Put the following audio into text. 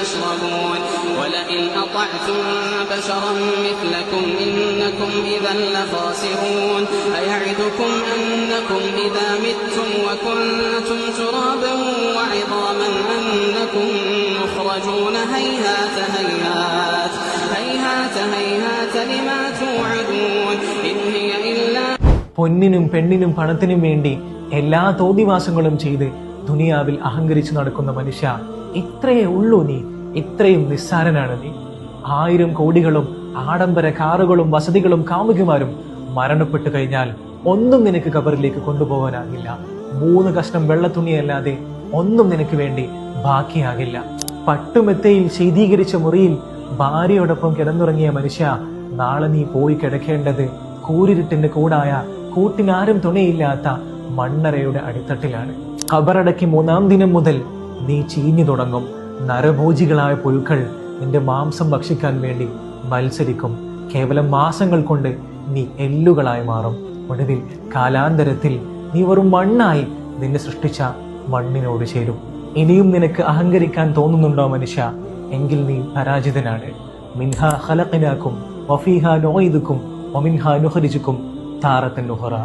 يشربون ولئن أطعتم بشرا مثلكم إنكم إذا لخاسرون أيعدكم أنكم إذا متم وكنتم ترابا وعظاما أنكم مخرجون هيهات هيهات هيهات هيهات لما توعدون إن هي إلا പൊന്നിനും പെണ്ണിനും പണത്തിനും വേണ്ടി എല്ലാ തോന്നിവാസങ്ങളും ചെയ്ത് ദുനിയാവിൽ അഹങ്കരിച്ചു നടക്കുന്ന മനുഷ്യ, ഇത്രയേ ഉള്ളൂ നീ, ഇത്രയും നിസ്സാരനാണ് നീ. 1000 കോടികളും ആഡംബര കാറുകളും വസതികളും കാമുകിമാരും മരണപ്പെട്ടു കഴിഞ്ഞാൽ ഒന്നും നിനക്ക് ഖബറിലേക്ക് കൊണ്ടുപോകാനാകില്ല. 3 കഷ്ണം വെള്ളത്തുണിയല്ലാതെ ഒന്നും നിനക്ക് വേണ്ടി ബാക്കിയാകില്ല. പട്ടുമെത്തയിൽ ശീതീകരിച്ച മുറിയിൽ ഭാര്യയോടൊപ്പം കിടന്നുറങ്ങിയ മനുഷ്യ, നാളെ നീ പോയി കിടക്കേണ്ടത് കൂരിരുട്ടിന്റെ കൂടായ കൂട്ടിനാരും തുണയില്ലാത്ത മണ്ണറയുടെ അടിത്തട്ടിലാണ്. ഖബറടക്കി 3-ാം ദിനം മുതൽ നീ ചീഞ്ഞു തുടങ്ങും. നരഭോജികളായ പുഴുക്കൾ നിന്റെ മാംസം ഭക്ഷിക്കാൻ വേണ്ടി മത്സരിക്കും. കേവലം മാസങ്ങൾ കൊണ്ട് നീ എല്ലുകളായി മാറും. ഒടുവിൽ കാലാന്തരത്തിൽ നീ വെറും മണ്ണായി നിന്നെ സൃഷ്ടിച്ച മണ്ണിനോട് ചേരും. ഇനിയും നിനക്ക് അഹങ്കരിക്കാൻ തോന്നുന്നുണ്ടോ മനുഷ്യ? എങ്കിൽ നീ പരാജിതനാണ്. മിൻഹാ ഖലഖനാകും വഫീഹാ നുഈദുകും വമിൻഹാ നുഖ്രിജുകും താറത്തൻ ഉഖ്റാ.